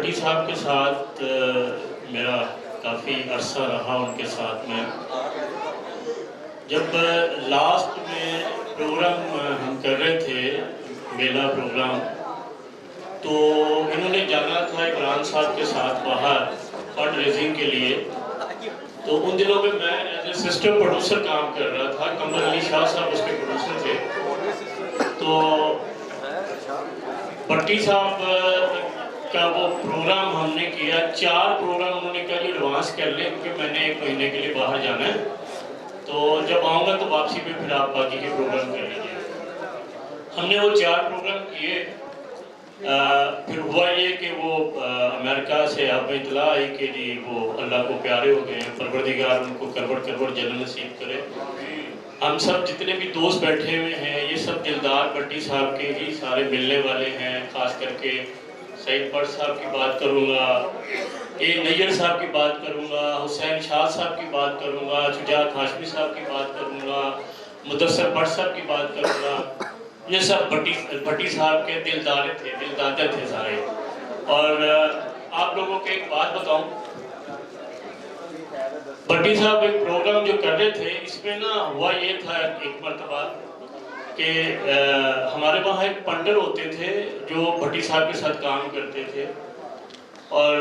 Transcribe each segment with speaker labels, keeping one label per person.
Speaker 1: भट्टी साहब के साथ मेरा काफ़ी अरसा रहा उनके साथ में। जब लास्ट में प्रोग्राम हम कर रहे थे, मेला प्रोग्राम, तो इन्होंने जाना था इमरान साहब के साथ बाहर फंड रेजिंग के लिए। तो उन दिनों में मैं एज ए सिस्टम प्रोड्यूसर काम कर रहा था, कमर अली शाह साहब उसके प्रोड्यूसर थे। तो भट्टी साहब का वो प्रोग्राम हमने किया, 4 प्रोग्राम उन्होंने कहा कि एडवांस कर लें क्योंकि मैंने 1 महीने के लिए बाहर जाना है, तो जब आऊँगा तो वापसी पे फिर आप बाकी के प्रोग्राम कर लीजिए। हमने वो 4 प्रोग्राम किए। फिर हुआ ये कि वो अमेरिका से हमें इतला आई कि जी वो अल्लाह को प्यारे हो गए हैं, परवरदिगार उनको करवट करवट जन्नत नसीब करे। हम सब जितने भी दोस्त बैठे हुए हैं ये सब दिलदार भट्टी साहब के ही सारे मिलने वाले हैं। ख़ास करके सईद भट्ट साहब की बात करूँगा, ए नैयर साहब की बात करूँगा, हुसैन शाह साहब की बात करूँगा, शुजात हाशमी साहब की बात करूँगा, मुदस्सर भट्ट साहब की बात करूँगा। ये सब भट्टी साहब के दिलदादे थे सारे। और आप लोगों को एक बात बताऊं, भट्टी साहब एक प्रोग्राम जो कर रहे थे, इसमें ना हुआ ये था एक मरतबा कि हमारे वहाँ एक पंडर होते थे जो भट्टी साहब के साथ काम करते थे। और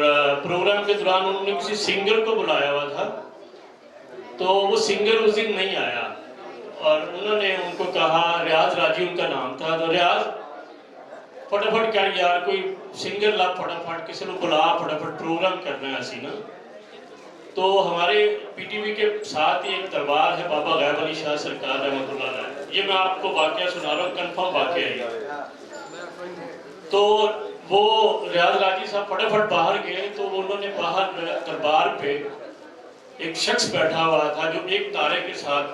Speaker 1: प्रोग्राम के दौरान उन्होंने किसी सिंगर को बुलाया हुआ था, तो वो सिंगर उस दिन नहीं आया और उन्होंने उनको कहा, रियाज राजी उनका नाम था, तो रियाज फटाफट क्या यार कोई सिंगर ला, फटाफट किसी को बुला, फटाफट प्रोग्राम करना है ऐसी ना। तो हमारे पीटीवी के साथ ही एक दरबार है बाबा गैब अली शाह सरकार रहमतुल्लाह अलैह, ये मैं आपको वाकया सुना रहा हूँ, कन्फर्म वाकया है। तो वो रियाज राजी साहब फटाफट बाहर गए, तो उन्होंने बाहर दरबार पे एक शख्स बैठा हुआ था जो एक तारे के साथ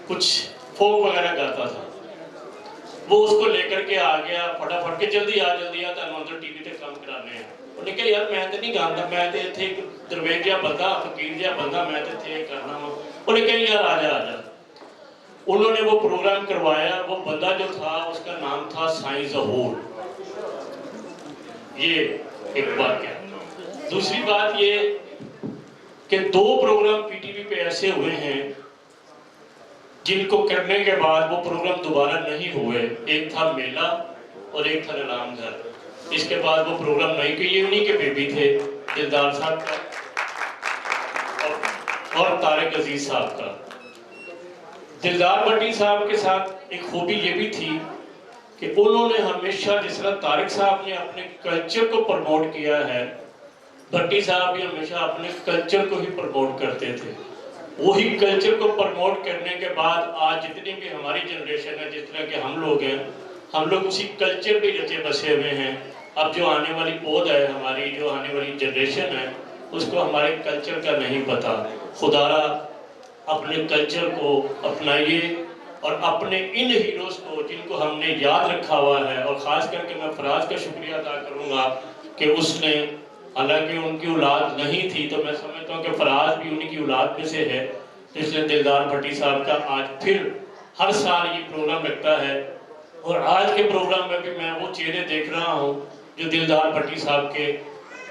Speaker 1: कुछ फोक वगैरह गाता था। वो उसको लेकर के आ गया फटाफट के, जल्दी आ तो टीवी पे काम कराने हैं। उन्हें कहा यार मैं तो नहीं गाता, मैं तो इतने दरवेश जिहा बंदा, फकीर जिहा बंदा, मैं तो इतने करना वा। उन्हें कहा यार आजा। उन्होंने वो प्रोग्राम करवाया। वो बंदा जो था उसका नाम था साईं ज़हूर। ये एक बात क्या। दूसरी बात ये कि 2 प्रोग्राम पीटीवी पे ऐसे हुए हैं जिनको करने के बाद वो प्रोग्राम दोबारा नहीं हुए। एक था मेला और एक था नीलाम घर। इसके बाद वो प्रोग्राम नहीं किए। उन्हीं के बेबी थे, दिलदार साहब का और तारिक अजीज साहब का। दिलदार भट्टी साहब के साथ एक खूबी ये भी थी कि उन्होंने हमेशा, जिस तरह तारिक साहब ने अपने कल्चर को प्रमोट किया है, भट्टी साहब भी हमेशा अपने कल्चर को ही प्रमोट करते थे। वही कल्चर को प्रमोट करने के बाद आज जितनी भी हमारी जनरेशन है, जिस तरह के हम लोग हैं, हम लोग उसी कल्चर पे रचे बसे हुए हैं। अब जो आने वाली पौध है, हमारी जो आने वाली जनरेशन है, उसको हमारे कल्चर का नहीं पता। खुदारा अपने कल्चर को अपनाइए और अपने इन हीरोज़ को जिनको हमने याद रखा हुआ है, और ख़ास करके मैं फराज का शुक्रिया अदा करूँगा कि उसने, हालांकि उनकी औलाद नहीं थी, तो मैं समझता हूँ कि फराज भी उन्हीं की औलाद में से है, इसलिए दिलदार भट्टी साहब का आज फिर हर साल ये प्रोग्राम लगता है। और आज के प्रोग्राम में भी मैं वो चेहरे देख रहा हूँ जो दिलदार भट्टी साहब के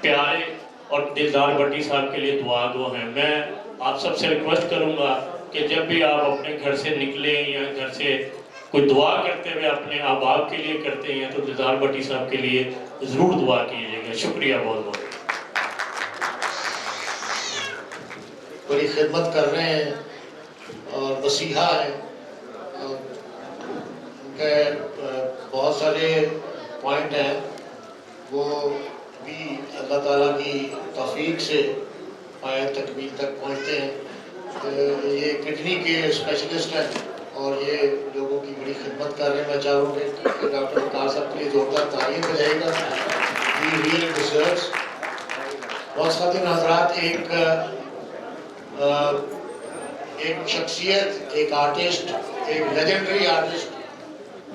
Speaker 1: प्यारे और दिलदार भट्टी साहब के लिए दुआ गो हैं। मैं आप सबसे रिक्वेस्ट करूँगा कि जब भी आप अपने घर से निकलें या घर से कोई दुआ करते हुए अपने अहबाब के लिए करते हैं, तो दिलदार भट्टी साहब के लिए ज़रूर दुआ कीजिएगा। शुक्रिया बहुत बहुत।
Speaker 2: बड़ी खिदमत कर रहे हैं और मसीहा है। उनके बहुत सारे पॉइंट हैं, वो भी अल्लाह ताला की तौफीक से आयत तकमील तक पहुँचते हैं। ये किडनी के स्पेशलिस्ट हैं और ये लोगों की बड़ी खिदमत कर रहे हैं। मैं चाहूँगी कि डॉक्टर वकार साहब के लिए जोरदार तारीफ हो जाएगा। बहुत खातिन हजरात, एक शख्सियत, एक आर्टिस्ट, एक लेजेंडरी आर्टिस्ट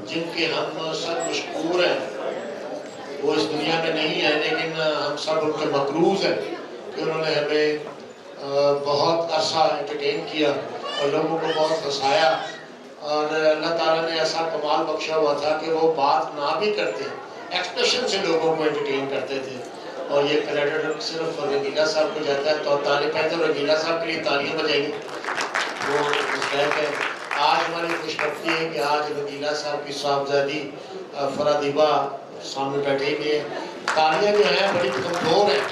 Speaker 2: जिनके हम सब मशहूर हैं, वो इस दुनिया में नहीं है, लेकिन हम सब उनके मकरूज हैं कि उन्होंने हमें बहुत अरसा एंटरटेन किया और लोगों को बहुत हंसाया। और अल्लाह ताला ने ऐसा कमाल बख्शा हुआ था कि वो बात ना भी करते एक्सप्रेशन से लोगों को एंटरटेन करते थे। और ये क्रेडिट सिर्फ रंगीला साहब को जाता है, तो ताली पहले तो रंगीला साहब के लिए तालियां बजाएंगे, वो मुस्तैद है। आज हमारी खुशबख्ती है कि आज रंगीला साहब की साहबजादी फरादीबा सामने बैठे हुए हैं। तालियां जो हैं बड़ी कमज़ोर हैं,